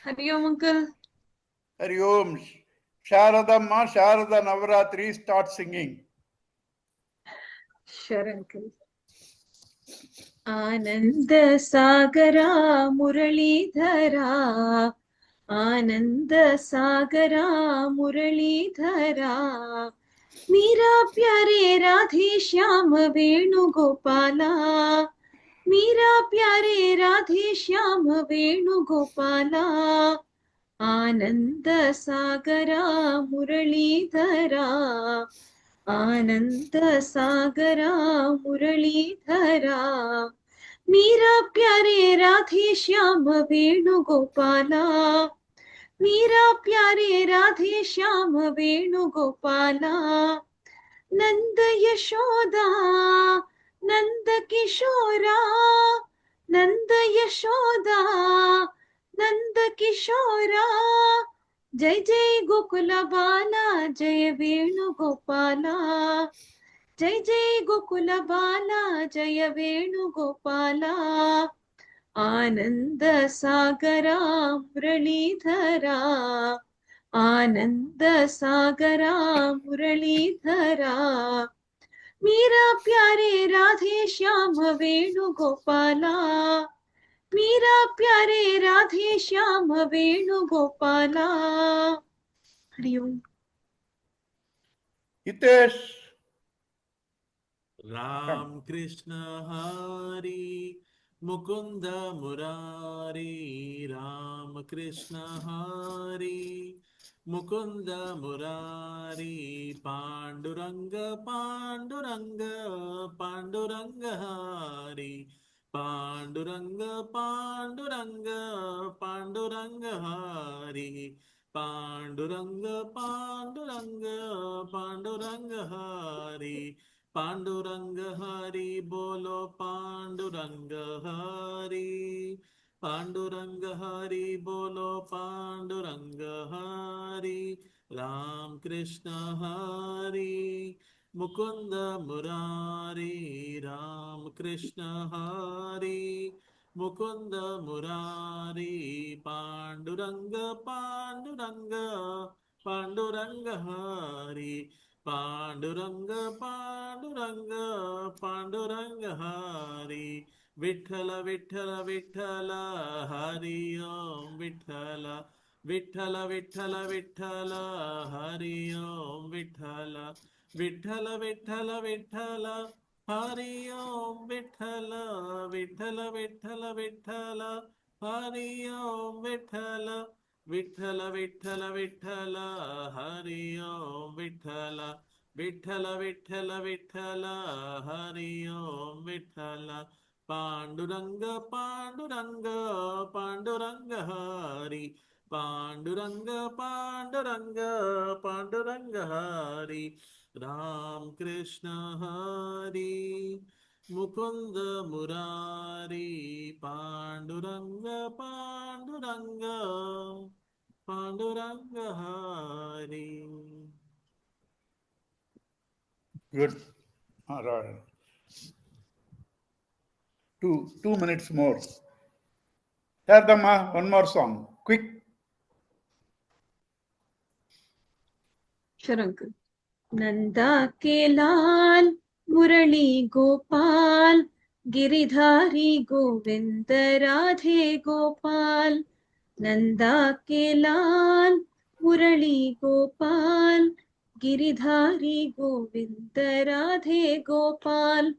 Hari Om, uncle. Hari Om. Sharadamma, Sharada Navaratri, start singing. Sure, uncle. आनंद सागरा मुरलीधरा आनंद सागरा मुरलीधरा मीरा प्यारे राधे श्याम वेणुगोपाला मीरा प्यारे राधे श्याम वेणुगोपाला आनंद सागरा मुरलीधरा आनंद सागरा मुरलीधरा मीरा प्यारे राधे श्याम वेणुगोपाला मीरा प्यारे राधे श्याम वेणुगोपाला नंद यशोदा नंद किशोरा नंद यशोदा नंद किशोरा जय जय गोकुल बाला जय वेणुगोपाला जय जय गोकुल बाला जय वेणुगोपाला आनंद सागरा मुरलीधरा आनंद सागरा मुरलीधरा मीरा प्यारे राधे श्याम वेणुगोपाला मीरा प्यारे राधे श्याम वेणुगोपाला हरि ओम Hitesh. Ram Krishna Hari Mukunda Murari Ram Krishna Hari Mukunda Murari Panduranga Panduranga Panduranga Hari Panduranga Panduranga Panduranga Hari Panduranga Panduranga Panduranga Hari Panduranga Hari Bolo Panduranga Hari Panduranga Hari Bolo Panduranga Hari Ram Krishna Hari Mukunda Murari Ram Krishna Hari Mukunda Murari Panduranga Panduranga Panduranga Hari Panduranga Panduranga Panduranga Hari Vithala Vithala Vithala Hari Om Vithala Vithala Vithala Vithala Hari Om Vithala Vithala Vithala Vithala Hari Om Vithala Vithala Vithala Vithala Hari Om Vithala Vithala Vithala Vithala Hari Om Vithala Vithala Vithala Vithala Hari Om Vithala Panduranga Panduranga Panduranga Hari Panduranga Panduranga Panduranga Hari Ram Krishna Hari Mukunda Murari Panduranga Panduranga Panduranga Hari. Good. All right. 2 minutes more. Sharadamma, one more song. Quick. Sure, uncle. Nanda के लाल मुरली गोपाल गिरिधारी गोविंद राधे गोपाल नंदा के लाल मुरली गोपाल गिरिधारी गोविंद राधे गोपाल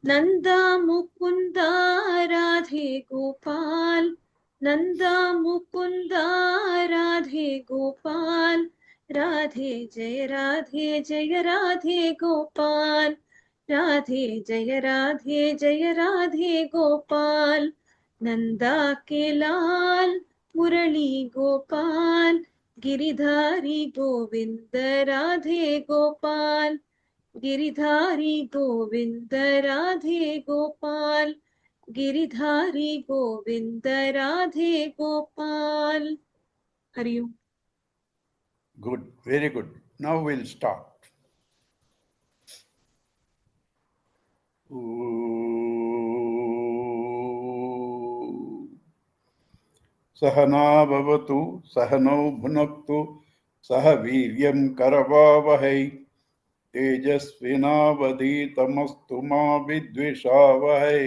नंदा मुकुंदा राधे गोपाल नंदा मुकुंदा राधे गोपाल राधे जय राधे गोपाल राधे जय राधे गोपाल नंदा के लाल मुरली गोपाल गिरिधारी गोविंद राधे गोपाल गिरिधारी गोविंद राधे गोपाल गिरिधारी गोविंद राधे गोपाल हरि ओम Good. Very good. Now we'll start. सहना भवतु सहनौ भुनक्तु सह वीर्यं करवावहै तेजस्विनावधीतमस्तु मा विद्विषावहै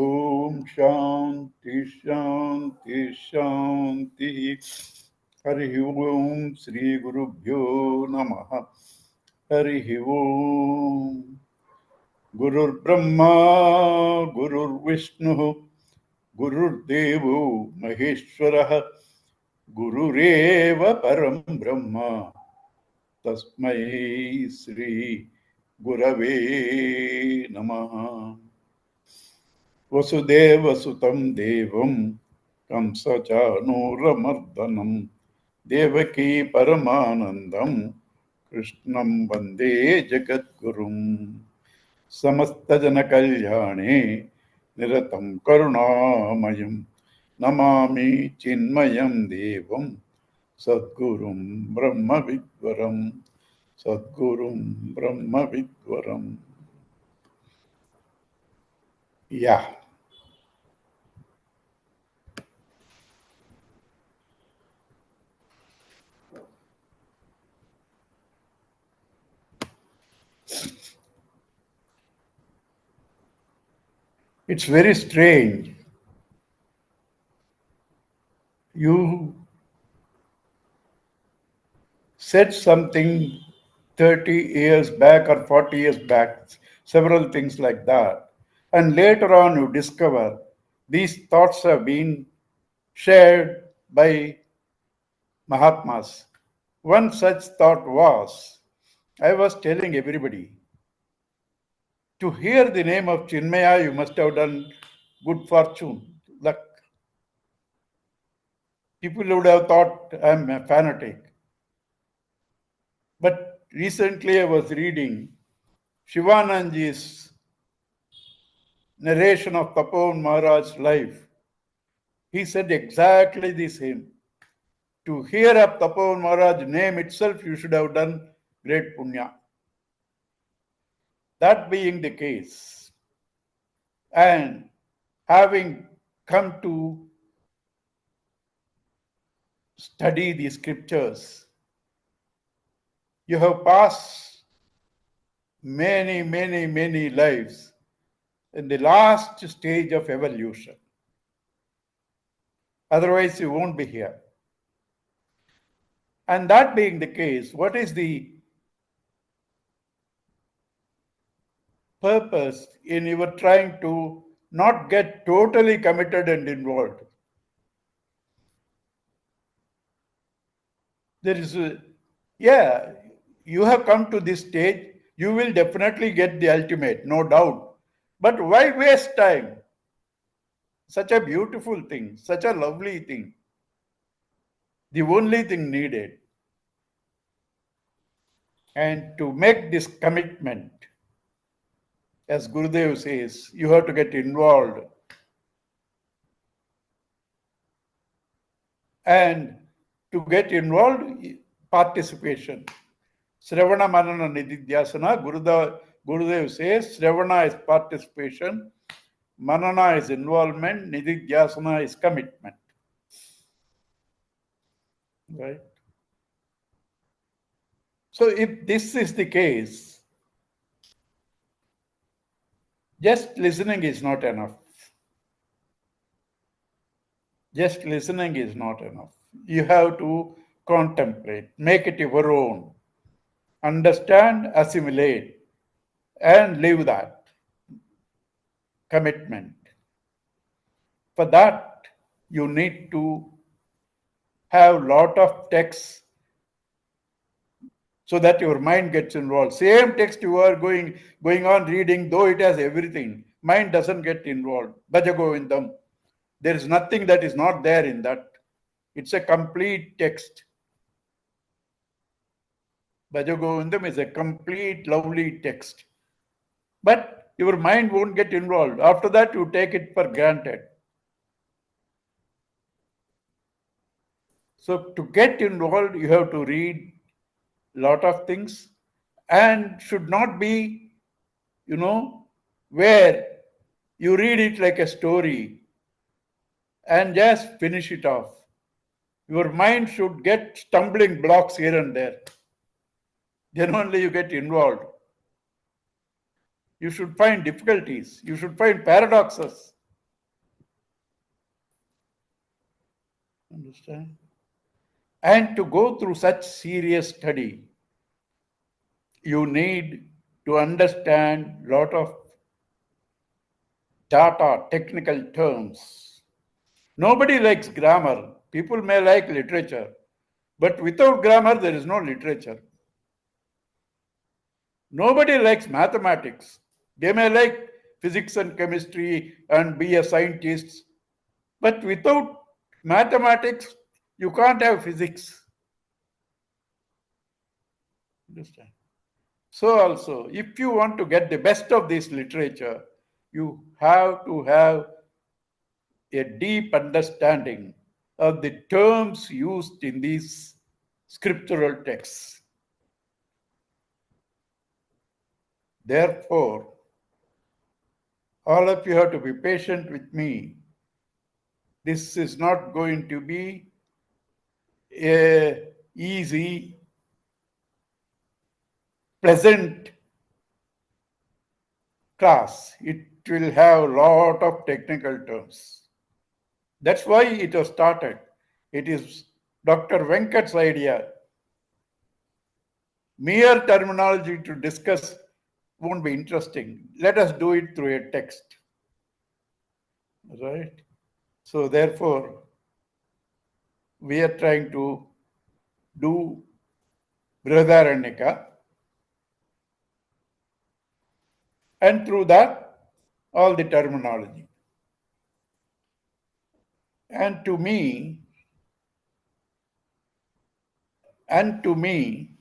ॐ शान्ति शान्ति शान्तिः हरिः ॐ श्रीगुरुभ्यो नमः हरिः ॐ गुरुर्ब्रह्मा गुरुर्विष्णुः गुरुर्देवो महेश्वरः गुरुरेव परं ब्रह्म तस्मै श्री गुरवे नमः वसुदेवसुतं देवं कंसचाणूरमर्दनं देवकी परमानन्दं कृष्णं वन्दे जगद्गुरुम् समस्तजनकल्याणे निरतं करुणामयं नमामि चिन्मयं देवं सद्गुरुं ब्रह्मविद्वरं सद्गुरुं ब्रह्मविद्वरम् Yeah. It's very strange. You said something 30 years back or 40 years back, several things like that. And later on, you discover these thoughts have been shared by Mahatmas. One such thought was I was telling everybody to hear the name of Chinmaya, you must have done good fortune, luck. People would have thought I'm a fanatic. But recently I was reading Shivananji's narration of Tapovan Maharaj's life. He said exactly the same. To hear of Tapovan Maharaj's name itself, you should have done great punya. That being the case, and having come to study the scriptures, you have passed many, many, many lives in the last stage of evolution. Otherwise, you won't be here. And that being the case, what is the purpose in your trying to not get totally committed and involved? There is you have come to this stage, you will definitely get the ultimate, no doubt. But why waste time? Such a beautiful thing, such a lovely thing. The only thing needed. And to make this commitment, as Gurudev says, you have to get involved. And to get involved, participation. Sravana Manana Nididhyasana, Gurudev says, Sravana is participation, Manana is involvement, Nididhyasana is commitment. Right? So if this is the case, just listening is not enough. Just listening is not enough. You have to contemplate, make it your own, understand, assimilate, and live that commitment. For that, you need to have lot of texts so that your mind gets involved. Same text you are going on reading, though it has everything, mind doesn't get involved. Bhaja Govindam. There is nothing that is not there in that. It's a complete text. Bhaja Govindam is a complete, lovely text. But your mind won't get involved. After that, you take it for granted. So to get involved, you have to read a lot of things and should not be, where you read it like a story. and just finish it off. Your mind should get stumbling blocks here and there. Then only you get involved. You should find difficulties. You should find paradoxes. Understand? And to go through such serious study, you need to understand lot of data, technical terms. Nobody likes grammar. People may like literature, but without grammar, there is no literature. Nobody likes mathematics. They may like physics and chemistry and be a scientist, but without mathematics, you can't have physics. Understand? So also, if you want to get the best of this literature, you have to have a deep understanding of the terms used in these scriptural texts. Therefore, all of you have to be patient with me. This is not going to be a easy, pleasant class. It will have a lot of technical terms. That's why it was started. It is Dr. Venkat's idea. Mere terminology to discuss won't be interesting. Let us do it through a text. Right? So therefore, we are trying to do Brihadaranyaka, and through that, all the terminology. And to me, and to me,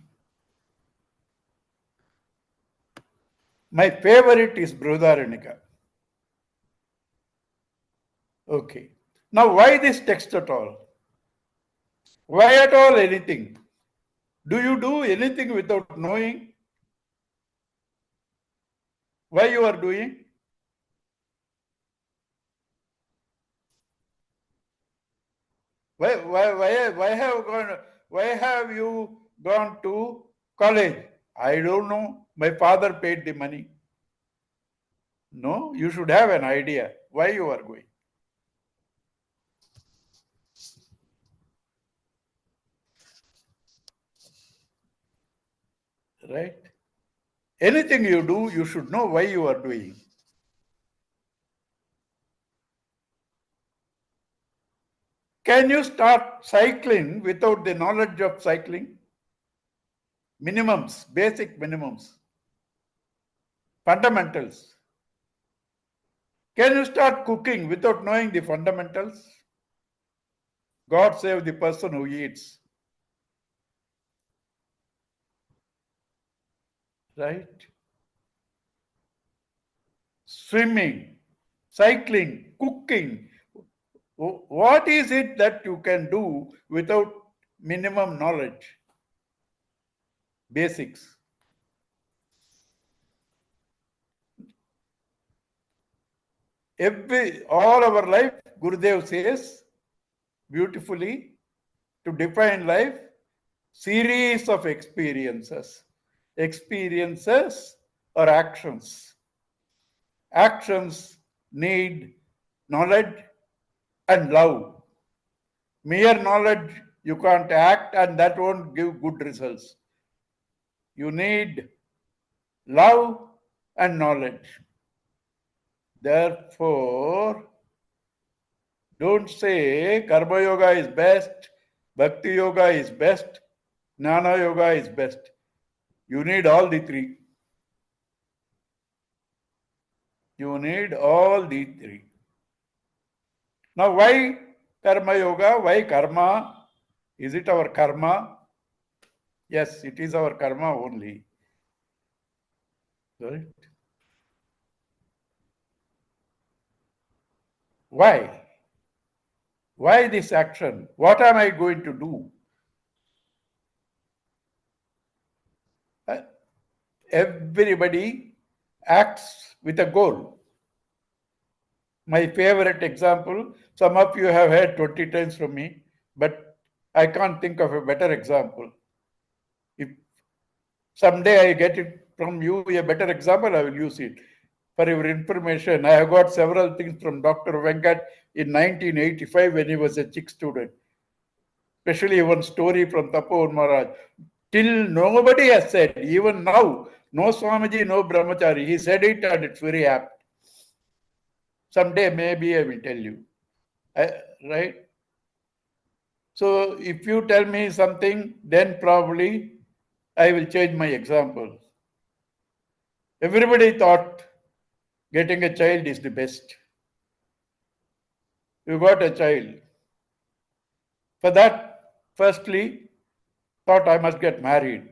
my favorite is Brihadaranyaka. Okay. Now, why this text at all? Why at all anything? Do you do anything without knowing why you are doing? Why have you gone to college? I don't know. My father paid the money. No, you should have an idea why you are going. Right? Anything you do, you should know why you are doing. Can you start cycling without the knowledge of cycling? Minimums, basic minimums, fundamentals. Can you start cooking without knowing the fundamentals? God save the person who eats. Right? Swimming, cycling, cooking. What is it that you can do without minimum knowledge? Basics. All our life, Gurudev says beautifully, to define life, series of experiences. Experiences or actions. Actions need knowledge and love. Mere knowledge, you can't act, and that won't give good results. You need love and knowledge. Therefore, don't say Karma Yoga is best, Bhakti Yoga is best, Jnana Yoga is best. You need all the three. You need all the three. Now, why Karma Yoga? Why karma? Is it our karma? Yes, it is our karma only. Right? Why? Why this action? What am I going to do? Uh, Everybody acts with a goal. My favorite example, some of you have heard 20 times from me, but I can't think of a better example. If someday I get it from you, a better example, I will use it. For your information, I have got several things from Dr. Venkat in 1985 when he was a chick student, especially one story from Tapovan Maharaj. Till nobody has said, even now, no Swamiji, no Brahmachari. He said it and it's very apt. Someday maybe I will tell you. Right? So if you tell me something, then probably I will change my example. Everybody thought getting a child is the best. You got a child. For that, firstly, thought I must get married.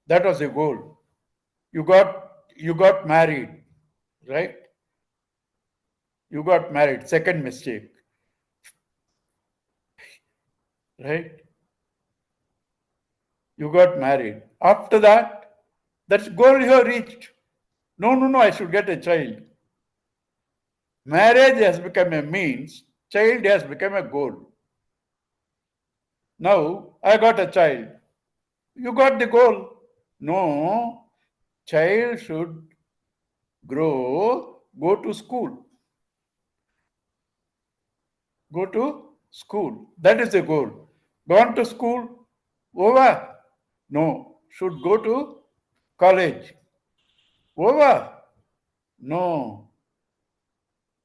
That was the goal. You got married, right? You got married. Second mistake, right? You got married. After that, that's goal you have reached. No, no, no, I should get a child. Marriage has become a means, child has become a goal. Now, I got a child. You got the goal. No, child should grow, go to school. Go to school. That is the goal. Gone to school, over. No, should go to college. Over. No,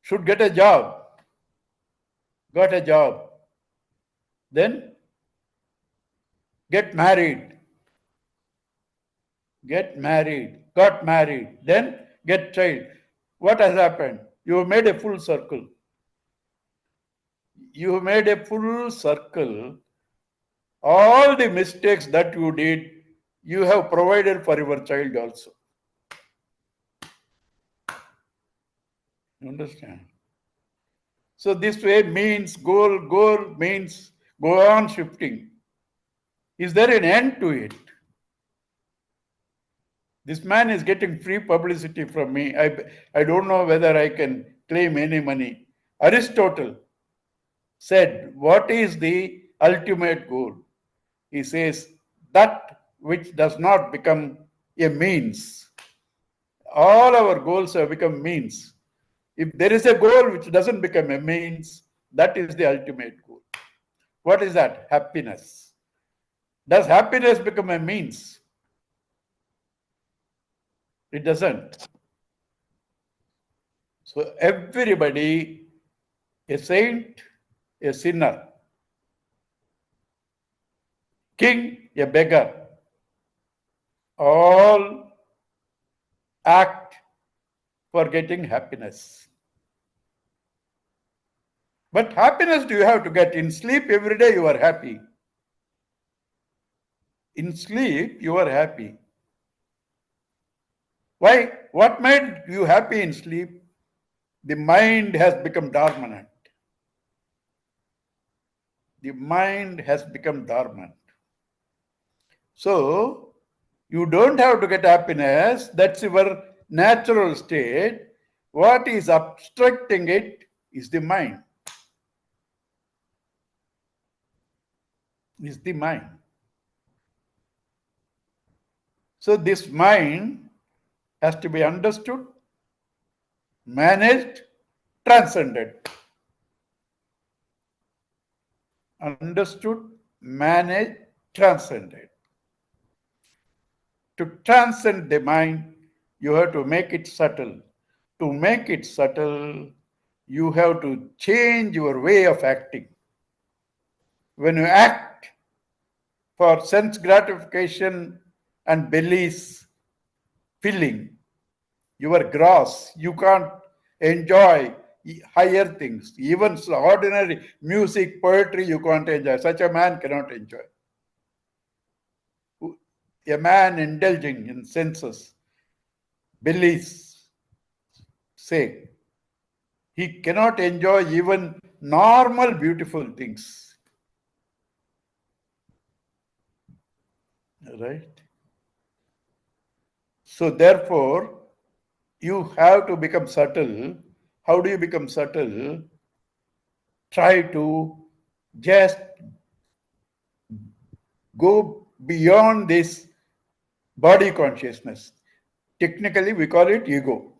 should get a job. Got a job. Then get married. Get married. Got married. Then get child. What has happened? You have made a full circle. You have made a full circle. All the mistakes that you did, you have provided for your child also. You understand? So this way means goal means go on shifting. Is there an end to it? This man is getting free publicity from me. I don't know whether I can claim any money. Aristotle said, what is the ultimate goal? He says, that which does not become a means. All our goals have become means. If there is a goal which doesn't become a means, that is the ultimate goal. What is that? Happiness. Does happiness become a means? It doesn't. So everybody, a saint, a sinner, king, a beggar, all act for getting happiness. But happiness do you have to get? In sleep every day you are happy. In sleep you are happy. Why? What made you happy in sleep? The mind has become dormant. The mind has become dormant. So, you don't have to get happiness. That's your natural state. What is obstructing it is the mind. Is the mind. So, this mind has to be understood, managed, transcended. Understood, managed, transcended. To transcend the mind, you have to make it subtle. To make it subtle, you have to change your way of acting. When you act for sense gratification and belly's filling, your gross, you can't enjoy higher things. Even ordinary music, poetry, you can't enjoy. Such a man cannot enjoy. A man indulging in senses, belly's sake, he cannot enjoy even normal beautiful things. Right? So therefore, you have to become subtle. How do you become subtle? Try to just go beyond this body consciousness. Technically, we call it ego.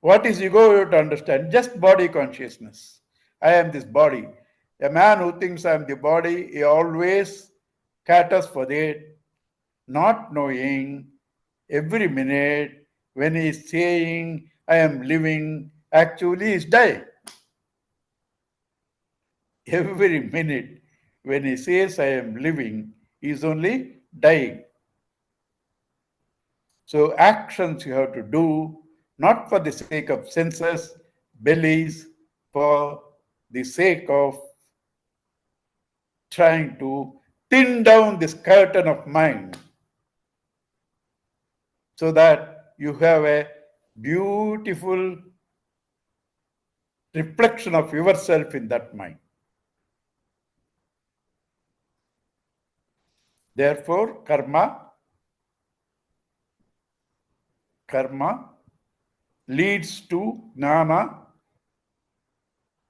What is ego? You have to understand. Just body consciousness. I am this body. A man who thinks I am the body, he always caters for that, not knowing every minute when he is saying I am living, actually he is dying. Every minute when he says I am living, he is only dying. So actions you have to do, not for the sake of senses, bellies, for the sake of trying to thin down this curtain of mind so that you have a beautiful reflection of yourself in that mind. Therefore, karma leads to jnana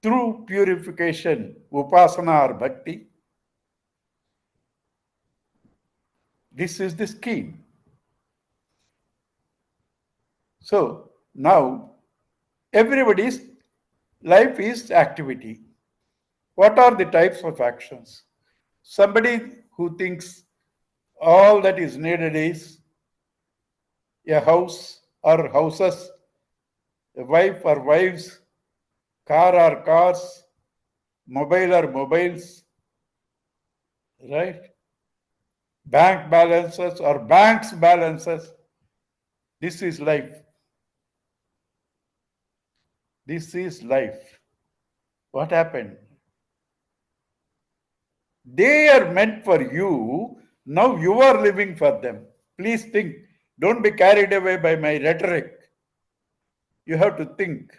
through purification, upasana or bhakti. This is the scheme. So now everybody's life is activity. What are the types of actions? Somebody who thinks all that is needed is a house or houses, a wife or wives, car or cars, mobile or mobiles, right? Bank balances or banks balances. This is life. This is life. What happened? They are meant for you. Now you are living for them. Please think. Don't be carried away by my rhetoric. You have to think.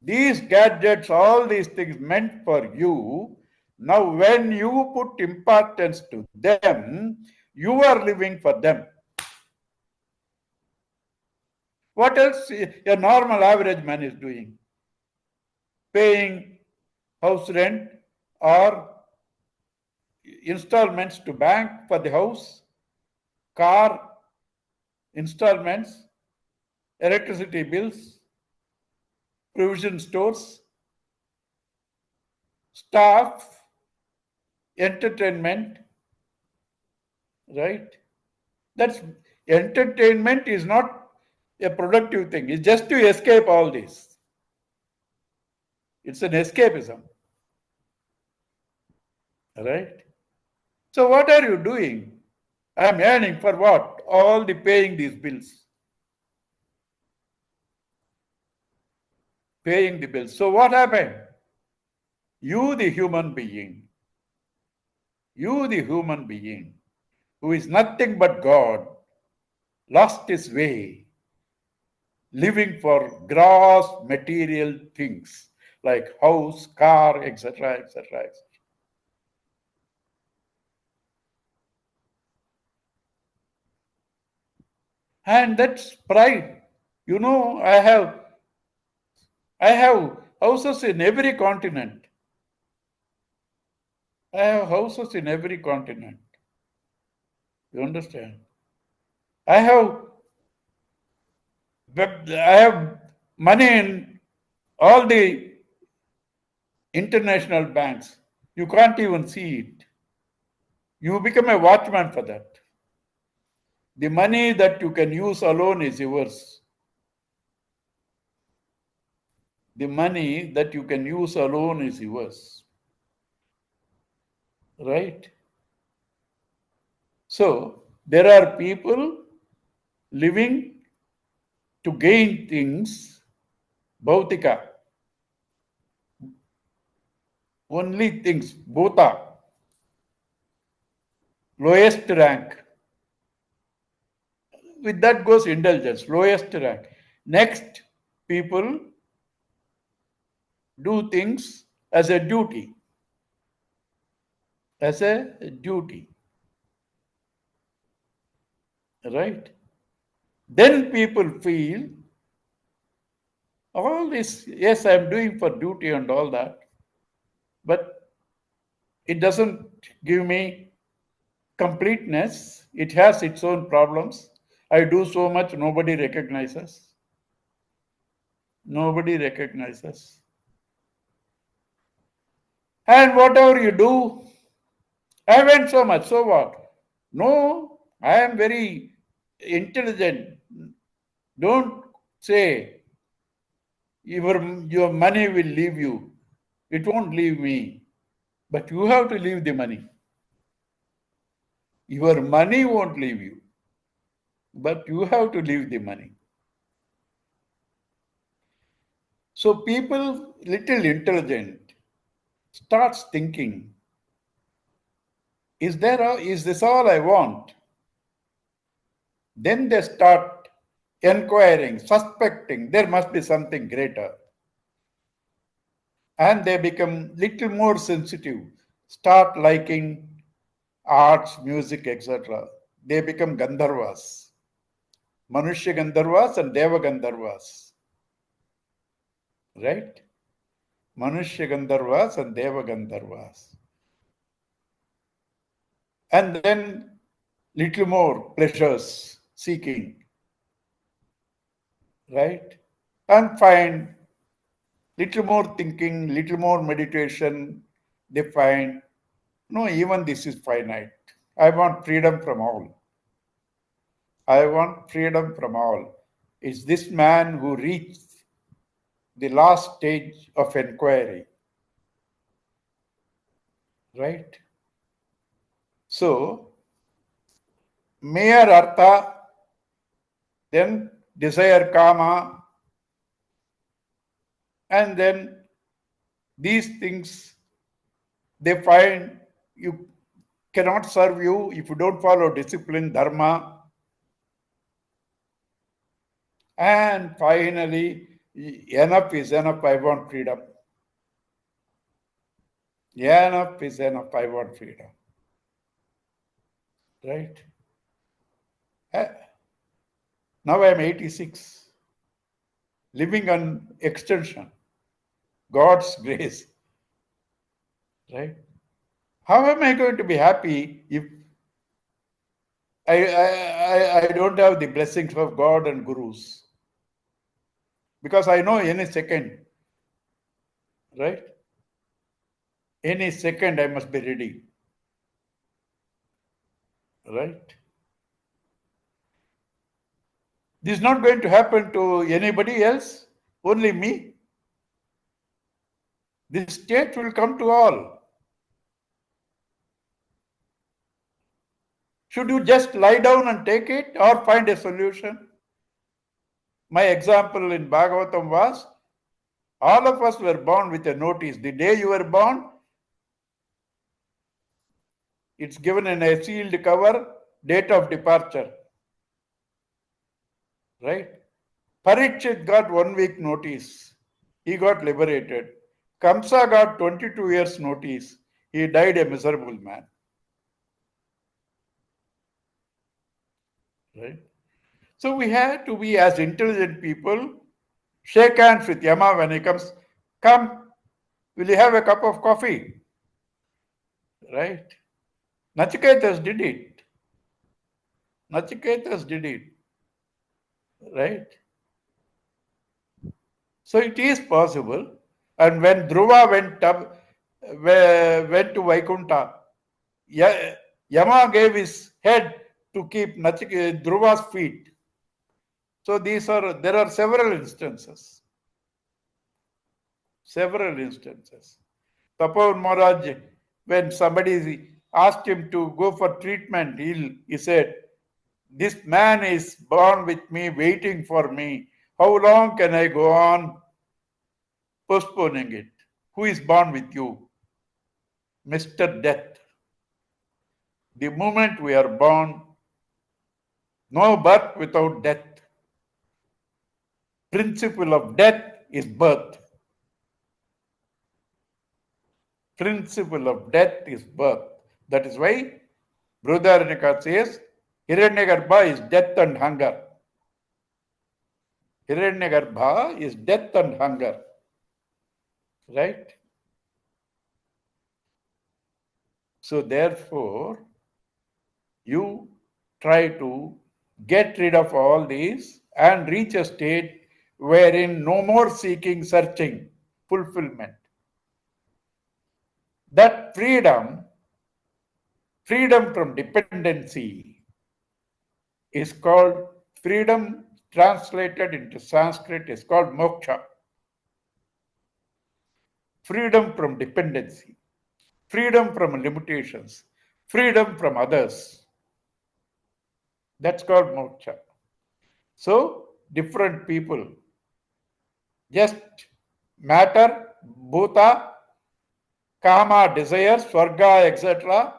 These gadgets, all these things meant for you. Now, when you put importance to them, you are living for them. What else a normal average man is doing? Paying house rent or installments to bank for the house, car installments, electricity bills, provision stores, staff, entertainment, right? That's entertainment is not a productive thing. It's just to escape all this. It's an escapism, right? So what are you doing? I am earning for what? All the paying these bills. Paying the bills. So what happened? You, the human being, who is nothing but God, lost his way, living for gross material things like house, car, etc., etc., etc. And that's pride. You know, I have houses in every continent. I have houses in every continent. You understand? I have I have money in all the international banks. You can't even see it. You become a watchman for that. The money that you can use alone is yours. The money that you can use alone is yours. Right? So there are people living to gain things, bhautika, only things, bhuta, lowest rank. With that goes indulgence, lowest rank. Next, people do things as a duty, as a duty, right? Then people feel all this, yes, I'm doing for duty and all that, but it doesn't give me completeness. It has its own problems. I do so much, nobody recognizes. Nobody recognizes. And whatever you do, I went so much, so what? No, I am very intelligent. Don't say your money will leave you. It won't leave me. But you have to leave the money. Your money won't leave you. But you have to leave the money. So people, little intelligent, starts thinking, is this all I want? Then they start inquiring, suspecting there must be something greater. And they become little more sensitive, start liking arts, music, etc. They become Gandharvas, Manushya Gandharvas and Deva Gandharvas, right? Manushya Gandharvas and Deva Gandharvas. And then little more pleasures seeking, right? And find little more thinking, little more meditation, they find, no, even this is finite. I want freedom from all. I want freedom from all. It's this man who reached the last stage of inquiry, right? So, mere artha, then desire kama, and then these things they find you cannot serve you if you don't follow discipline, dharma, and finally, enough is enough, I want freedom. Enough is enough, I want freedom. Right? Now I am 86, living on extension, God's grace. Right? How am I going to be happy if I don't have the blessings of God and gurus? Because I know any second, right? Any second I must be ready. Right? This is not going to happen to anybody else, only me. This state will come to all. Should you just lie down and take it or find a solution? My example in Bhagavatam was, all of us were born with a notice. The day you were born, it's given in a sealed cover, date of departure. Right? Parikshit got 1 week notice. He got liberated. Kamsa got 22 years notice. He died a miserable man. Right? So we have to be, as intelligent people, shake hands with Yama when he comes. Come, will you have a cup of coffee? Right? Nachiketas did it. Nachiketas did it. Right? So it is possible. And when Dhruva went to Vaikuntha, Yama gave his head to keep Dhruva's feet. So there are several instances. Several instances. Tapovan Maharaj, when somebody asked him to go for treatment, he said, this man is born with me, waiting for me. How long can I go on postponing it? Who is born with you? Mr. Death. The moment we are born, no birth without death. Principle of death is birth. Principle of death is birth. That is why Brihadaranyaka says, Hiranyagarbha is death and hunger. Hiranyagarbha is death and hunger. Right? So therefore, you try to get rid of all these and reach a state wherein no more seeking, searching, fulfillment. That freedom from dependency, is called freedom, translated into Sanskrit is called moksha. Freedom from dependency, freedom from limitations, freedom from others. That's called moksha. So, different people, just matter, bhuta, kama, desires, swarga, etc.,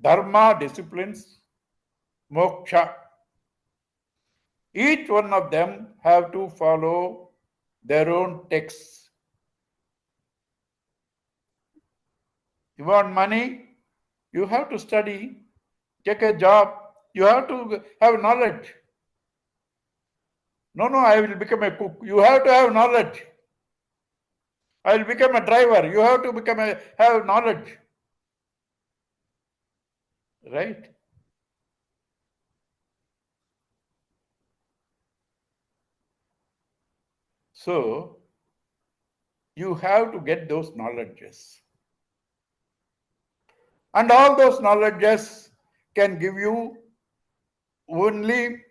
dharma, disciplines, moksha. Each one of them have to follow their own texts. You want money? You have to study, take a job. You have to have knowledge. No, I will become a cook. You have to have knowledge. I will become a driver. You have to have knowledge. Right? So, you have to get those knowledges. And all those knowledges can give you only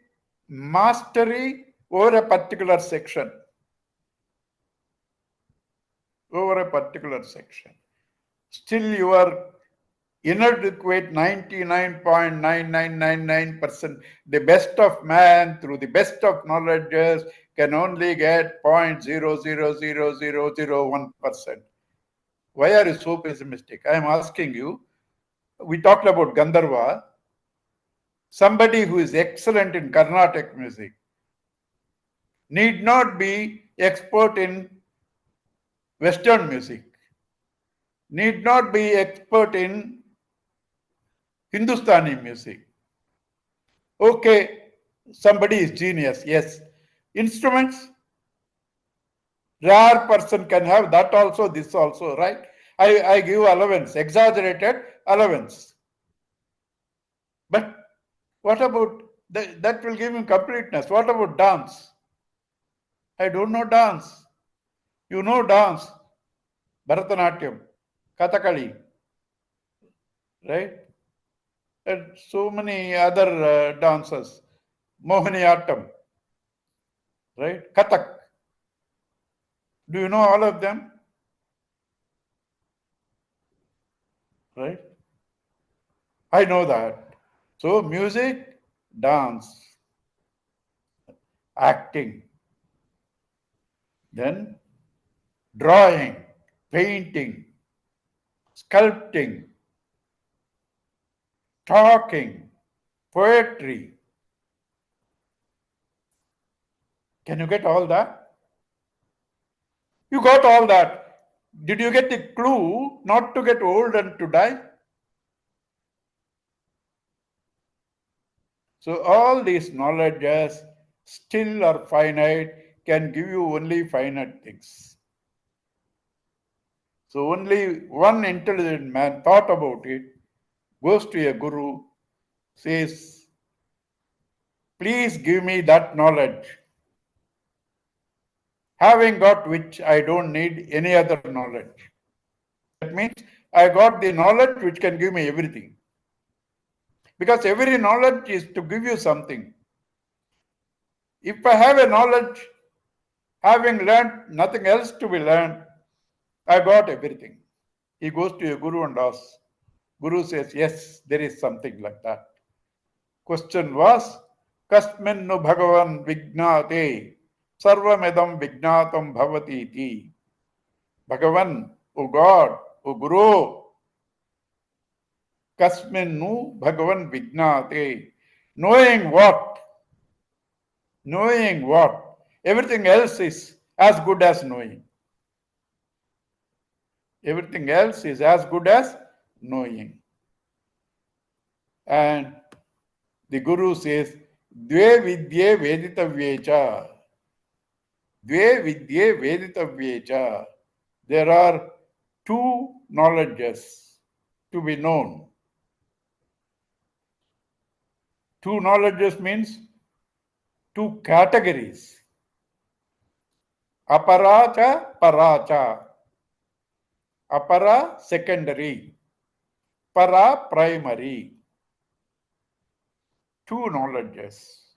mastery over a particular section. Over a particular section. Still, you are inadequate 99.9999%. The best of man through the best of knowledges can only get 0.000001%. Why are you so pessimistic? I am asking you. We talked about Gandharva. Somebody who is excellent in Carnatic music need not be expert in Western music, need not be expert in Hindustani music. Okay, somebody is genius, yes. Instruments, rare person can have that also, this also, right? I give allowance, exaggerated allowance. But what about, that will give him completeness. What about dance? I don't know dance. You know dance, Bharatanatyam, Kathakali, right? And so many other dances, Mohiniyattam, right? Kathak. Do you know all of them? Right? I know that. So music, dance, acting, then drawing, painting, sculpting, talking, poetry. Can you get all that? You got all that. Did you get the clue not to get old and to die? So all these knowledges still are finite, can give you only finite things. So only one intelligent man thought about it, goes to a guru, says, please give me that knowledge, having got which I don't need any other knowledge. That means I got the knowledge which can give me everything. Because every knowledge is to give you something. If I have a knowledge, having learned nothing else to be learned, I got everything. He goes to a guru and asks. Guru says, yes, there is something like that. Question was, Kasminnu Bhagavan Vignate Sarvamedam Vignatam Bhavati Iti. Bhagavan, O God, O Guru, Kasminnu Bhagavan Vignate. Knowing what? Knowing what? Everything else is as good as knowing. Everything else is as good as knowing. And the Guru says, द्वे विद्ये वेदितव्ये च. द्वे विद्ये वेदितव्ये च. There are two knowledges to be known. Two knowledges means two categories. Apara cha para cha. Apara secondary. Para primary. Two knowledges.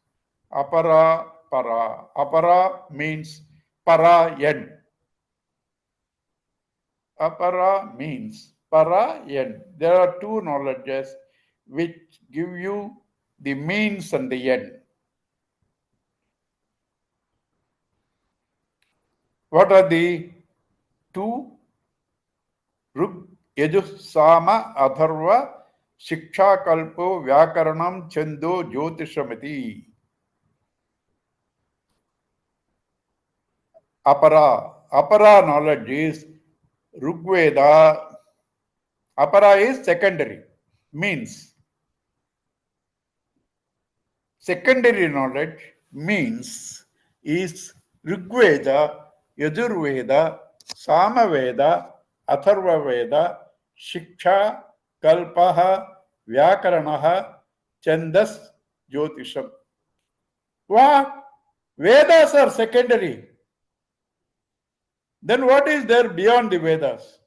Apara para. Apara means para yen. Apara means para yen. There are two knowledges which give you the means and the end. What are the two? Rug, Yajus, Sama, Atharva, Shiksha, Kalpo, Vyakaranam, Chendo, Jyotishamati. Apara knowledge is Rigveda. Apara is secondary, means secondary knowledge means is Rigveda, Yajurveda, Samaveda, Atharvaveda, Shiksha, Kalpaha, Vyakaranaha, Chandas, Jyotisham. What? Vedas are secondary. Then what is there beyond the Vedas?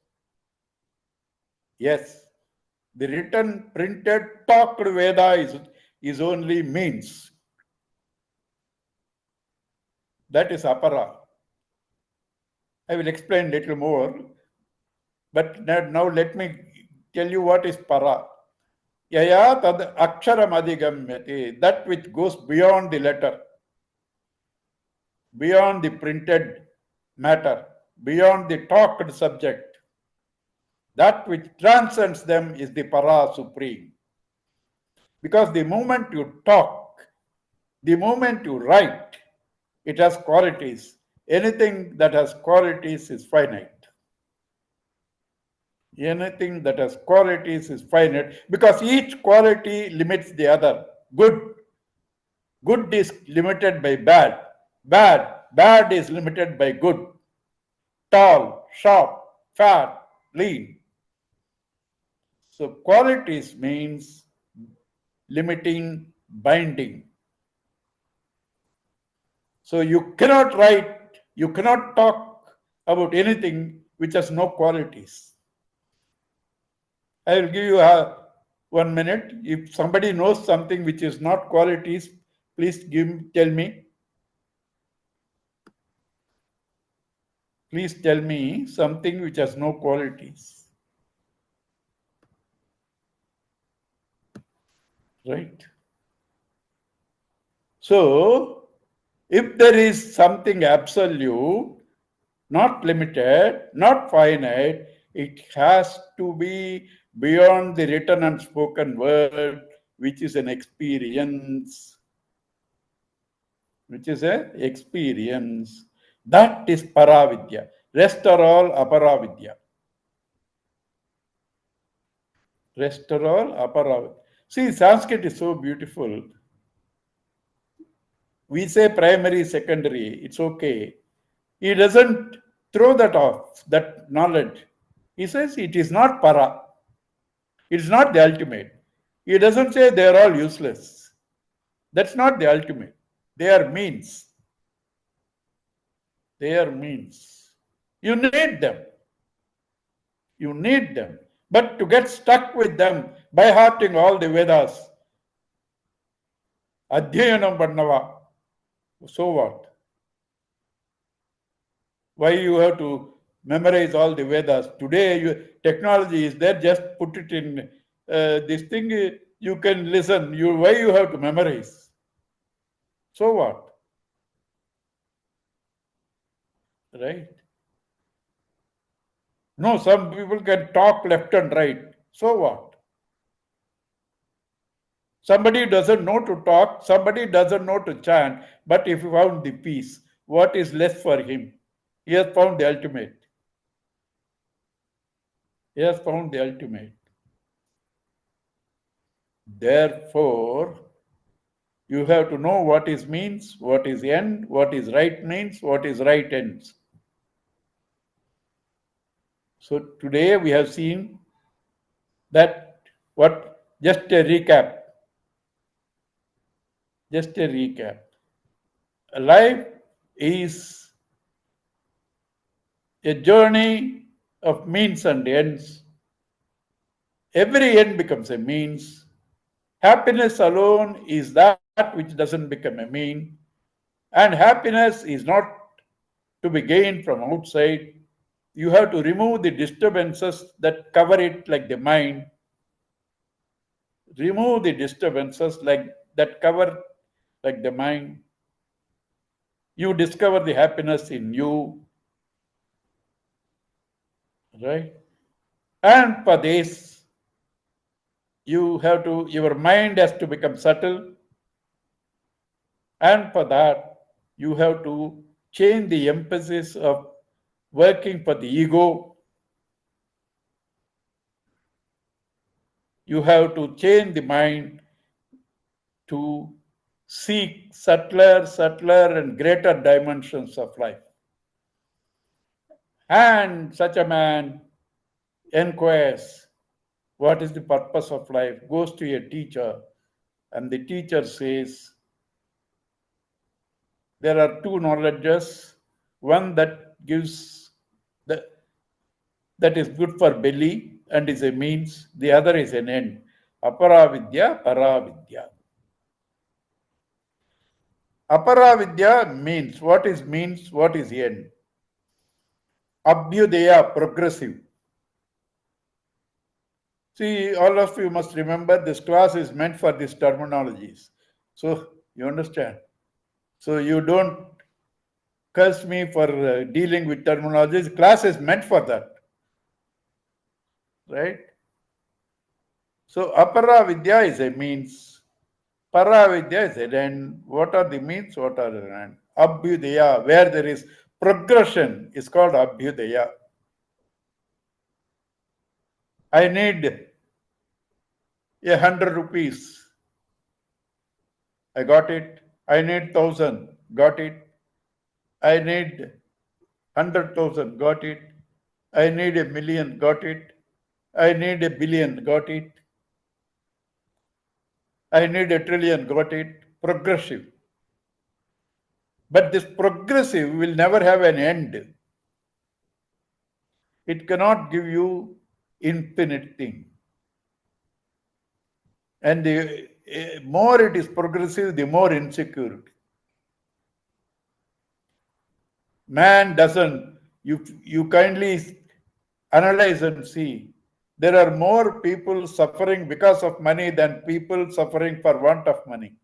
Yes, the written, printed, talked Veda is only means. That is apara. I will explain little more, but now let me tell you what is para. Yaya tad aksharam adhigamyate, that which goes beyond the letter, beyond the printed matter, beyond the talked subject. That which transcends them is the para supreme. Because the moment you talk, the moment you write, it has qualities. Anything that has qualities is finite. Anything that has qualities is finite because each quality limits the other. Good is limited by bad. Bad is limited by good. Tall, short, fat, lean. So qualities means limiting, binding. So you cannot write, you cannot talk about anything which has no qualities. I will give you 1 minute. If somebody knows something which is not qualities, please tell me. Please tell me something which has no qualities. Right? So, if there is something absolute, not limited, not finite, it has to be beyond the written and spoken word, which is an experience. Which is an experience. That is paravidya. Rest are all aparavidya. Rest are all aparavidya. See, Sanskrit is so beautiful. We say primary, secondary, it's okay. He doesn't throw that off, that knowledge. He says it is not para. It's not the ultimate. He doesn't say they are all useless. That's not the ultimate. They are means. They are means. You need them. You need them. But to get stuck with them by hearting all the Vedas, Adhyayanam Pannava, so what? Why you have to memorize all the Vedas? Today, technology is there, just put it in this thing, you can listen. Why you have to memorize? So what? Right? No, some people can talk left and right. So what? Somebody doesn't know to talk, somebody doesn't know to chant, but if he found the peace, what is less for him? He has found the ultimate. He has found the ultimate. Therefore, You have to know what is means, what is end, what is right means, what is right ends. So today we have seen that what just a recap. Just a recap. Life is a journey of means and ends. Every end becomes a means. Happiness alone is that which doesn't become a mean. And happiness is not to be gained from outside. You have to remove the disturbances that cover it, like the mind. Remove the disturbances like that cover like the mind. You discover the happiness in you, right? And for this, your mind has to become subtle. And for that, you have to change the emphasis of working for the ego. You have to change the mind to seek subtler, and greater dimensions of life. And such a man inquires what is the purpose of life, goes to a teacher, and the teacher says, there are two knowledges, one that is good for belly and is a means, the other is an end. Aparavidya, paravidya. Aparavidya means, what is end? Abhyudaya, progressive. See, all of you must remember this class is meant for these terminologies. So, you understand? So, you don't curse me for dealing with terminologies. Class is meant for that. Right? So, apara vidya is a means. Para vidya is an end. What are the means? What are the end? Abhyudaya, where there is progression, is called abhyudaya. I need 100 rupees. I got it. I need 1,000. Got it. I need 100,000. Got it. I need 1,000,000. Got it. I need 1 billion. Got it. I need 1 trillion. Got it. Progressive. But this progressive will never have an end. It cannot give you infinite thing. And the more it is progressive, the more insecurity. Man doesn't. You kindly analyze and see. There are more people suffering because of money than people suffering for want of money.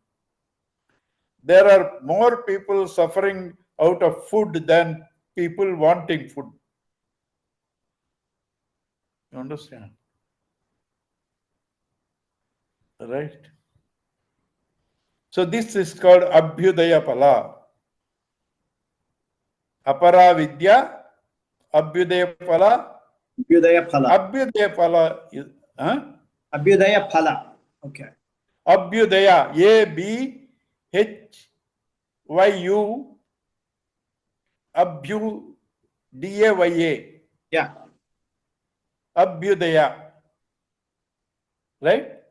There are more people suffering out of food than people wanting food. You understand? Right? So this is called Abhyudaya Pala. Apara Vidya, Abhyudaya Pala. Abhyudaya Phala. Abhyudaya Pala is Abhyudaya Phala. Okay. Abhyudaya, Abhyu, Abhyu, Daya. Yeah. Abhyudaya. Right?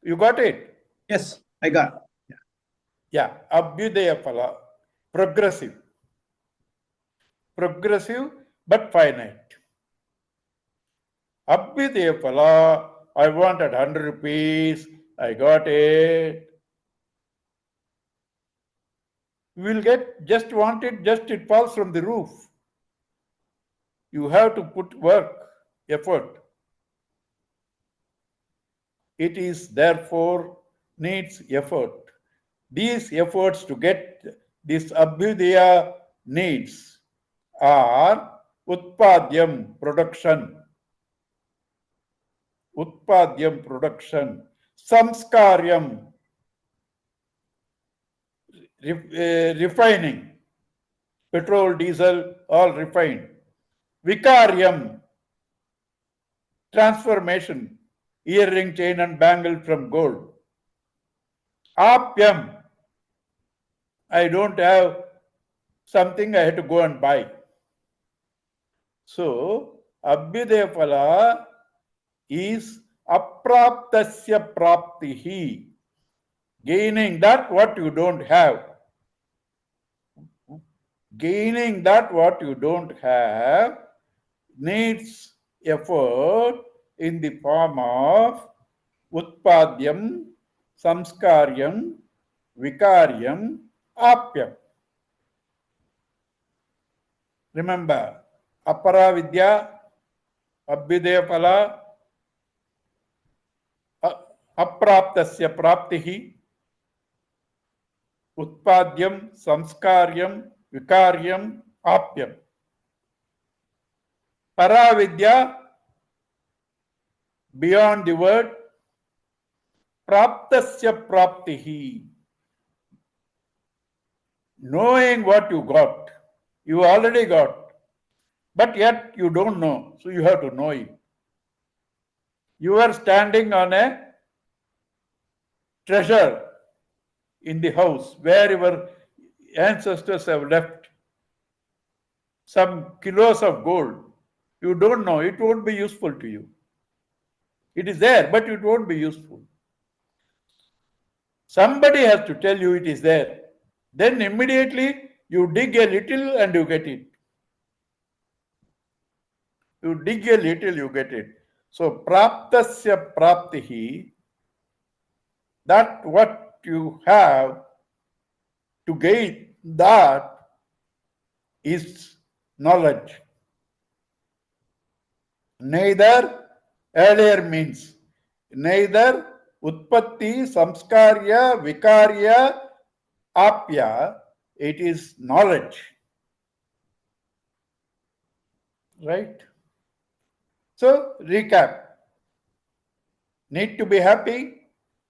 You got it? Yes, I got. Yeah. Abhyudaya Phala. Progressive. Progressive but finite. Abhyudaya Phala. I wanted 100 rupees. I got it. You will get just want it, just it falls from the roof. You have to put work, effort. It is therefore needs effort. These efforts to get this abhyudaya needs are utpadyam, production, samskaryam, refining, petrol, diesel, all refined, vikaryam, transformation, earring, chain and bangle from gold. Apyam. I don't have something, I had to go and buy. So, Abhyudaya Phala is apraptasya praptihi, gaining that what you don't have. Gaining that what you don't have needs effort in the form of utpadyam, samskaryam, vikaryam, apyam. Remember, apara vidya, abhyudaya phala, apraptasya praptihi, utpadyam, samskaryam, vikaryam, apyam. Paravidya, beyond the word, praptasya praptihi, knowing what you got. You already got, but yet you don't know, so you have to know it. You are standing on a treasure in the house where your ancestors have left some kilos of gold. You don't know, it won't be useful to you. It is there, but it won't be useful. Somebody has to tell you it is there. Then immediately you dig a little and you get it. You dig a little, you get it. So, praptasya praptihi, that what you have to gain, that is knowledge. Neither, earlier means, neither utpatti, samskarya, vikarya, apya, it is knowledge. Right? So, recap. Need to be happy,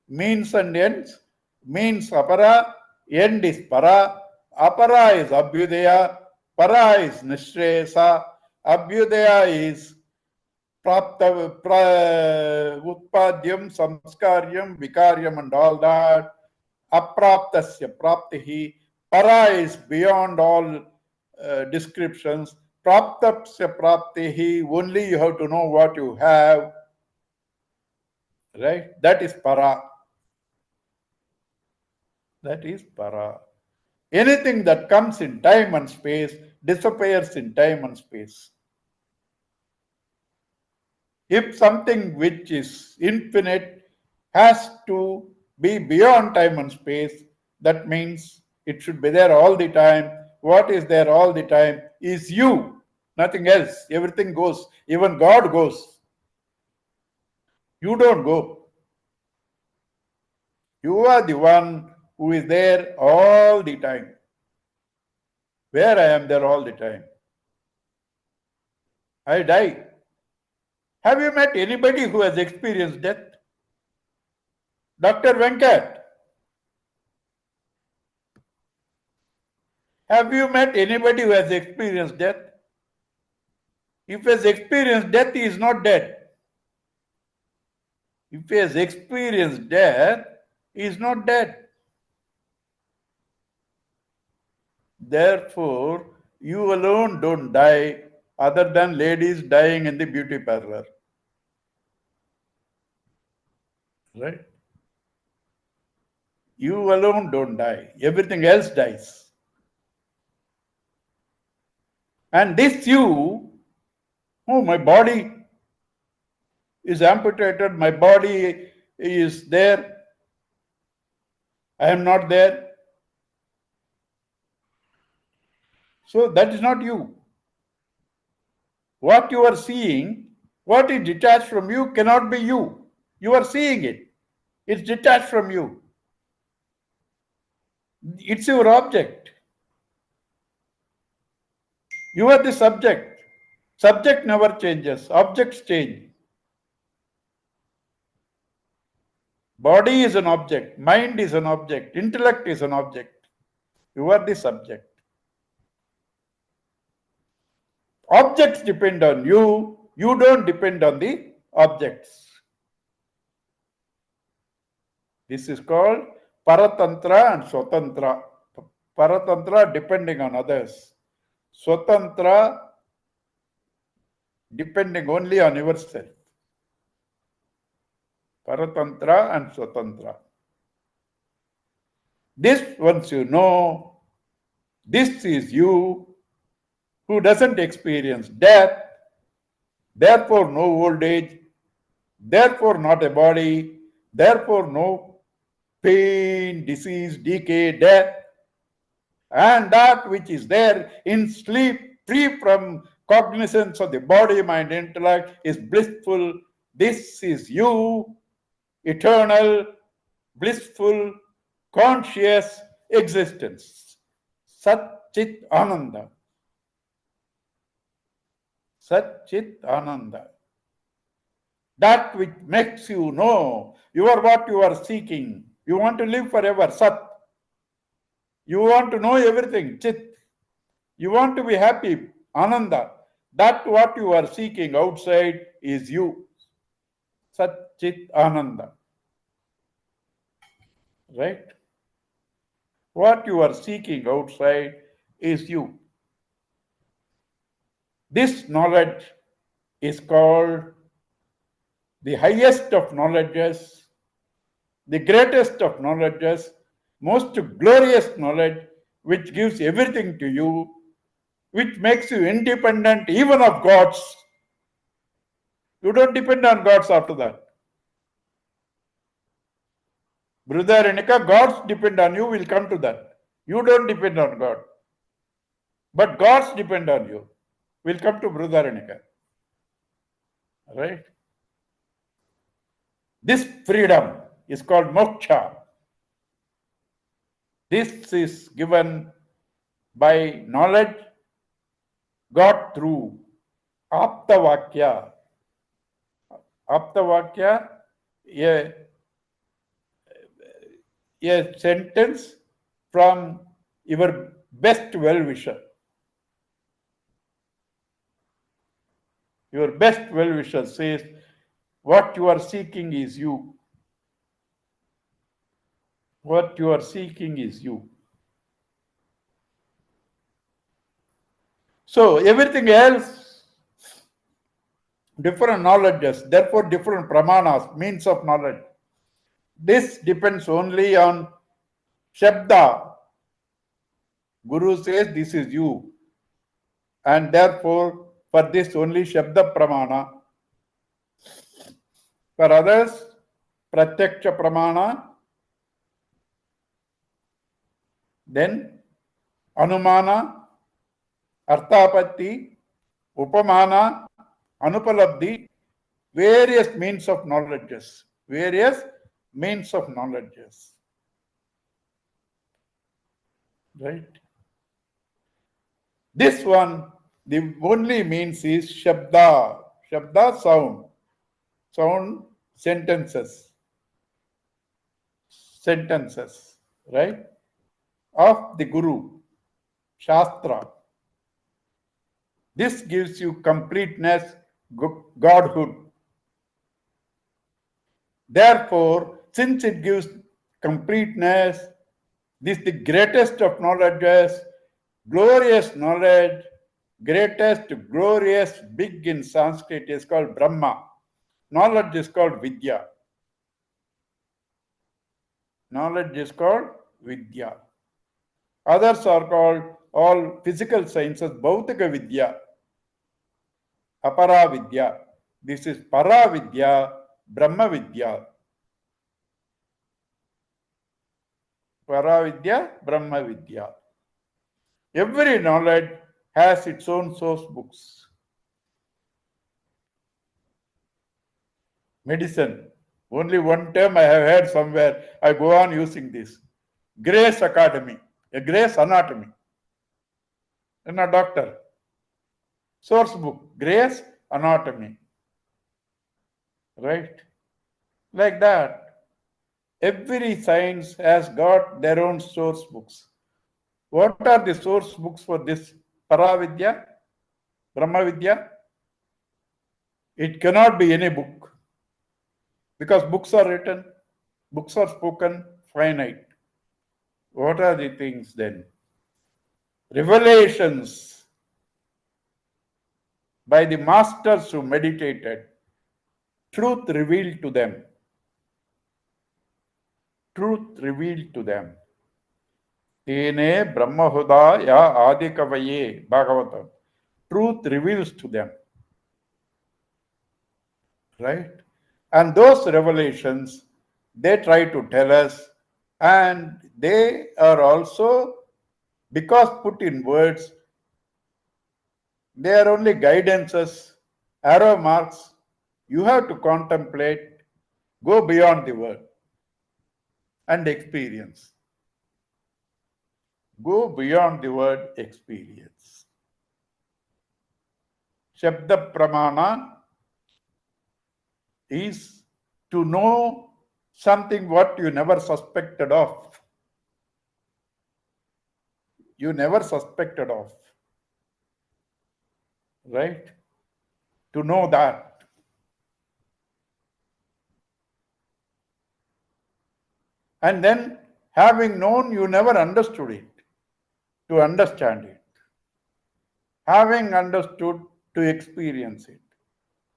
means and ends, means apara, end is para, apara is abhyudaya, para is nishresa, abhyudaya is utpadyam, samskaryam, vikaryam and all that, apraptasya praptihi, para is beyond all descriptions, praptasya praptihi, only you have to know what you have, right? That is para. That is para. Anything that comes in time and space disappears in time and space. If something which is infinite has to be beyond time and space, that means it should be there all the time. What is there all the time is you, nothing else. Everything goes. Even God goes. You don't go. You are the one who is there all the time. Where I am there all the time. I die. Have you met anybody who has experienced death? Dr. Venkat, have you met anybody who has experienced death? If he has experienced death, he is not dead. If he has experienced death, he is not dead. Therefore, you alone don't die, other than ladies dying in the beauty parlor. Right? You alone don't die. Everything else dies. And this you, oh, my body is amputated, my body is there, I am not there. So that is not you. What you are seeing, what is detached from you cannot be you. You are seeing it. It's detached from you. It's your object. You are the subject. Subject never changes. Objects change. Body is an object. Mind is an object. Intellect is an object. You are the subject. Objects depend on you. You don't depend on the objects. This is called Paratantra and Swatantra. Paratantra depending on others. Swatantra depending only on yourself. Paratantra and Swatantra. This, once you know, this is you who doesn't experience death, therefore no old age, therefore not a body, therefore no pain, disease, decay, death, and that which is there in sleep, free from cognizance of the body, mind, intellect, is blissful. This is you, eternal, blissful, conscious existence. Sat Chit Ananda. Sat Chit Ananda. That which makes you know you are what you are seeking. You want to live forever, Sat. You want to know everything, Chit. You want to be happy, Ananda. That what you are seeking outside is you. Sat Chit Ananda. Right? What you are seeking outside is you. This knowledge is called the highest of knowledges, the greatest of knowledges, most glorious knowledge, which gives everything to you, which makes you independent even of gods. You don't depend on gods after that. Brother Renika, gods depend on you, we'll come to that. You don't depend on God. But gods depend on you. We'll come to Brother Renika. Right? This freedom is called moksha. This is given by knowledge got through Aptavakya. Aptavakya, a sentence from your best well-wisher. Your best well-wisher says, what you are seeking is you. What you are seeking is you. So everything else, different knowledges, therefore different pramanas, means of knowledge. This depends only on Shabda. Guru says this is you. And therefore, for this only Shabda Pramana. For others, Pratyaksha Pramana, then Anumana, Arthapatti, Upamana, Anupalabdhi, various means of knowledges. Various means of knowledges. Right? This one, the only means is Shabda. Shabda, sound. Sound, sentences. Sentences. Right? Of the Guru. Shastra. This gives you completeness, Godhood. Therefore, since it gives completeness, this is the greatest of knowledges, glorious knowledge, greatest, glorious, big in Sanskrit is called Brahma. Knowledge is called Vidya. Knowledge is called Vidya. Others are called all physical sciences, Bhautika Vidya, Apara Vidya. This is Para Vidya, Brahma Vidya. Para Vidya, Brahma Vidya. Every knowledge has its own source books. Medicine. Only one term I have heard somewhere. I go on using this. Grace Academy, a Grace Anatomy. And a doctor. Source book, Grace Anatomy. Right? Like that. Every science has got their own source books. What are the source books for this Paravidya, Brahmavidya? It cannot be any book. Because books are written, books are spoken, finite. What are the things then? Revelations by the masters who meditated, truth revealed to them. Truth revealed to them. Tene Brahmahuda ya Adikavaye Bhagavatam. Truth reveals to them. Right? And those revelations, they try to tell us, and they are also, because put in words, they are only guidances, arrow marks. You have to contemplate, go beyond the word and experience. Go beyond the word experience. Shabda Pramana is to know something what you never suspected of. You never suspected of. Right? To know that. And then, having known, you never understood it. To understand it. Having understood, to experience it.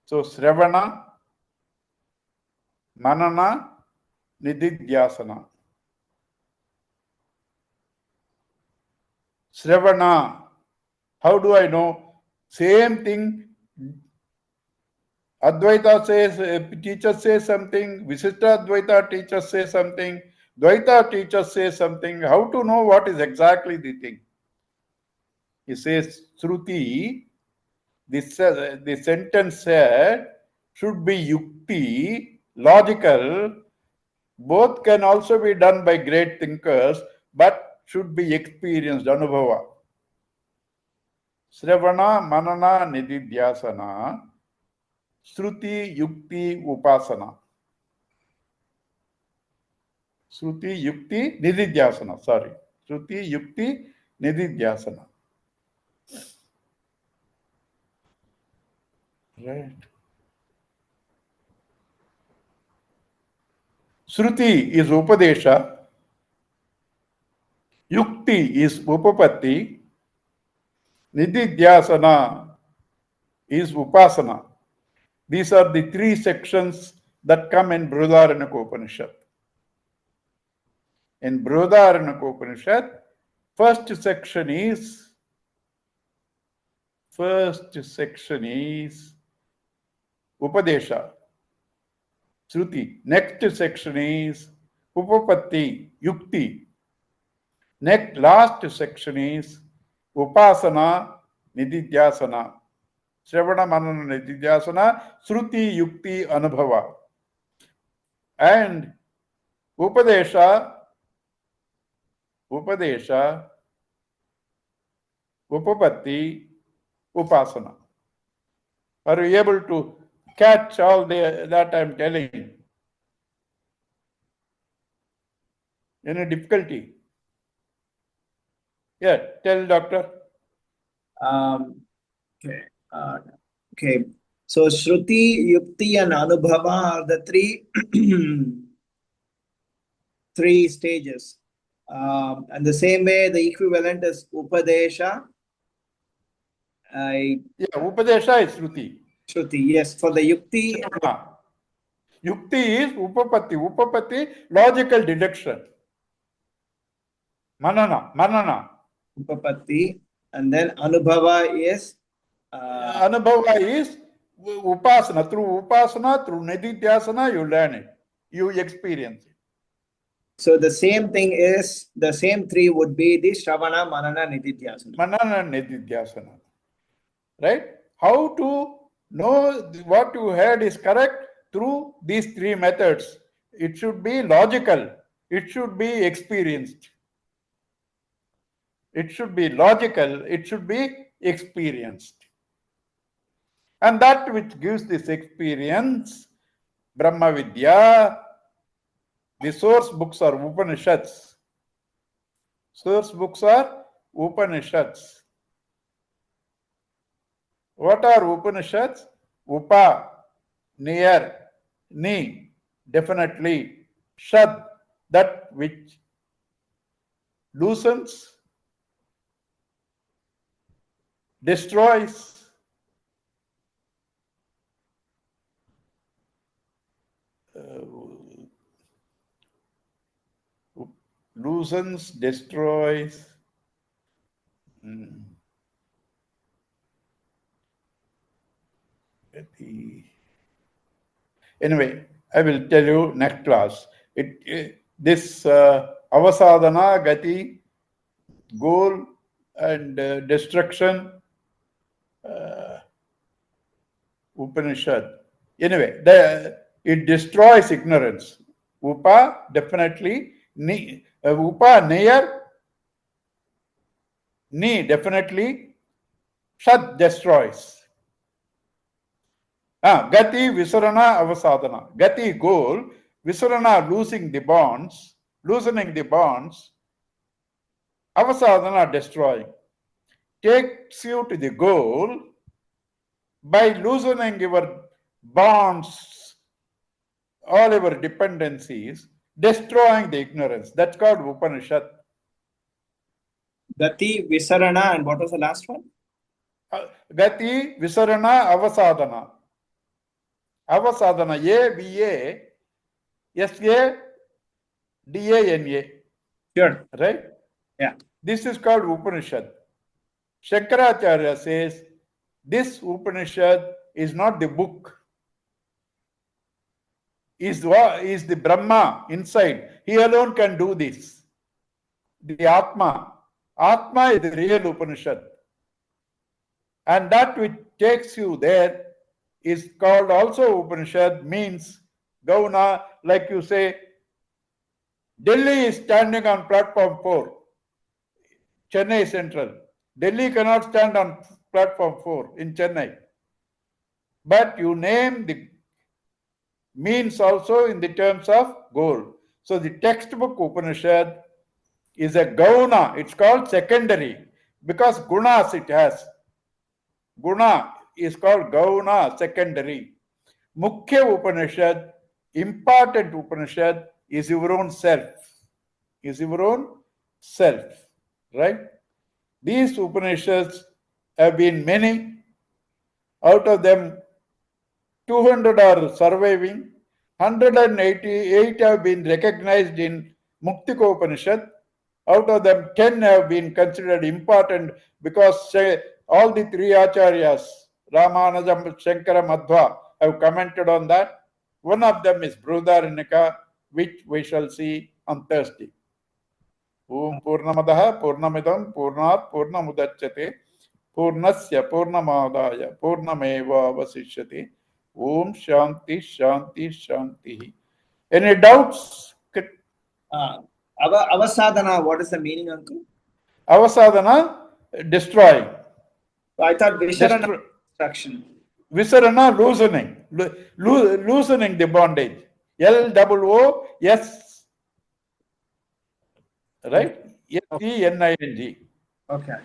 So, Sravana, Manana, Nididhyasana. Sravana, how do I know? Same thing. Advaita says, teacher says something, Visishta Advaita teacher says something, Dvaita teacher says something. How to know what is exactly the thing? He says, Shruti, the sentence said, should be yukti, logical. Both can also be done by great thinkers, but should be experienced, anubhava. Sravana, Manana, Nididhyasana, Shruti, Yukti, Upasana. Shruti, Yukti, Nididhyasana, sorry. Shruti, Yukti, Nididhyasana. Right. Shruti is Upadesha, Yukti is Upapatti, Nididhyasana is Upasana. These are the three sections that come in Brihadaranyaka Upanishad. In Brihadaranyaka Upanishad, first section is Upadesha, Shruti. Next section is Upapatti, Yukti. Last section is Upasana, Nididhyasana. Shravana, Manana, Nididhyasana, Shruti, Yukti, Anubhava. And Upadesha, Upapatti, Upasana. Are you able to catch all that I'm telling? Any difficulty? Yeah, tell doctor. Okay. Okay. So Shruti, Yukti, and Anubhava are the three stages. And the same way, the equivalent is Upadesha. Upadesha is Shruti. Shruti, yes. For the Yukti. Yukti is Upapatti. Upapatti, logical deduction. Manana. Upapatti. And then Anubhava is? Anubhava is Upasana. Through Upasana, through Nididhyasana, you learn it. You experience it. So the same thing is, the same three would be the Shravana, Manana, Nididhyasana. Manana, Nididhyasana. Right? How to know what you heard is correct? Through these three methods. It should be logical. It should be experienced. It should be logical. It should be experienced. And that which gives this experience, Brahma Vidya, the source books are Upanishads. Source books are Upanishads. What are Upanishads? Upa, near, ni, definitely, shad, that which. loosens, destroys, loosens, destroys. Anyway, I will tell you next class. This avasadhana, gati, goal, and destruction, Upanishad. Anyway, it destroys ignorance. Upa definitely, Upa near, ni definitely, Shat destroys. Gati visarana avasadhana. Gati goal, visarana loosening the bonds, avasadhana destroying. Takes you to the goal by loosening your bonds, all your dependencies, destroying the ignorance. That's called Upanishad. Gati, Visarana, and what was the last one? Gati, Visarana, Avasadhana. Avasadhana, A-V-A, S-A-D-A-N-A. Sure. Right? Yeah. This is called Upanishad. Shankaracharya says, this Upanishad is not the book, is the Brahma inside. He alone can do this. The Atma. Atma is the real Upanishad. And that which takes you there is called also Upanishad, means Gauna, like you say, Delhi is standing on platform 4, Chennai Central. Delhi cannot stand on platform 4 in Chennai. But you name the means also in the terms of goal. So the textbook Upanishad is a Gauna. It's called secondary because gunas it has. Guna is called Gauna, secondary. Mukhya Upanishad, important Upanishad, is your own self. Is your own self. Right? These Upanishads have been many. Out of them, 200 are surviving. 188 have been recognized in Muktika Upanishad. Out of them, 10 have been considered important because all the three acharyas, Ramanujam, Shankara, Madhva, have commented on that. One of them is Brihadaranyaka, which we shall see on Thursday. Om Purnamadaha Purnamidam Purnat Purnamudachyate Purnasya Purnamadaya Purnameva Vasishyate. Om Shanti Shanti Shanti. Any doubts? Avasadhana, what is the meaning, uncle? Avasadhana, destroying. I thought Visharana, destruction. Visarana, loosening. Loosening the bondage. L-O-O-S. Right? S-E-N-I-N-G. Okay.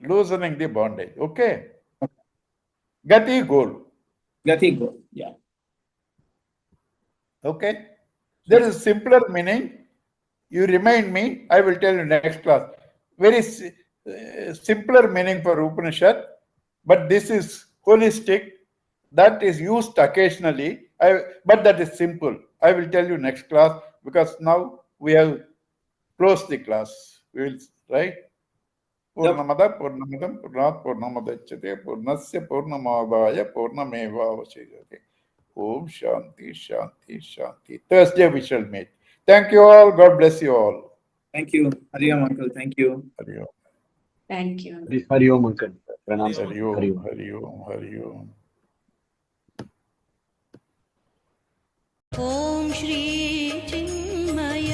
Loosening the bondage. Okay. Gati goal. Gati goal. Yeah. Okay. There is a simpler meaning. You remind me, I will tell you next class. Very simpler meaning for Upanishad, but this is holistic. That is used occasionally, but that is simple. I will tell you next class because now we have closed the class. We will, right? Purnamada, Purnamadam, Purnat, Purnamadachyate, Purnasya, Purnamadaya, Purnameva Vasishyate. Om Shanti, Shanti, Shanti. Thursday we shall meet. Thank you all. God bless you all. Thank you. Hari Om, uncle. Thank you. Hari Om. Thank you. Hari Om, uncle. Pranam, Hari Hari Om. Om. Hari Om. Hari Om. Om Shri Chinmay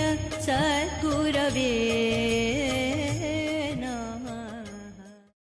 सद्गुरवे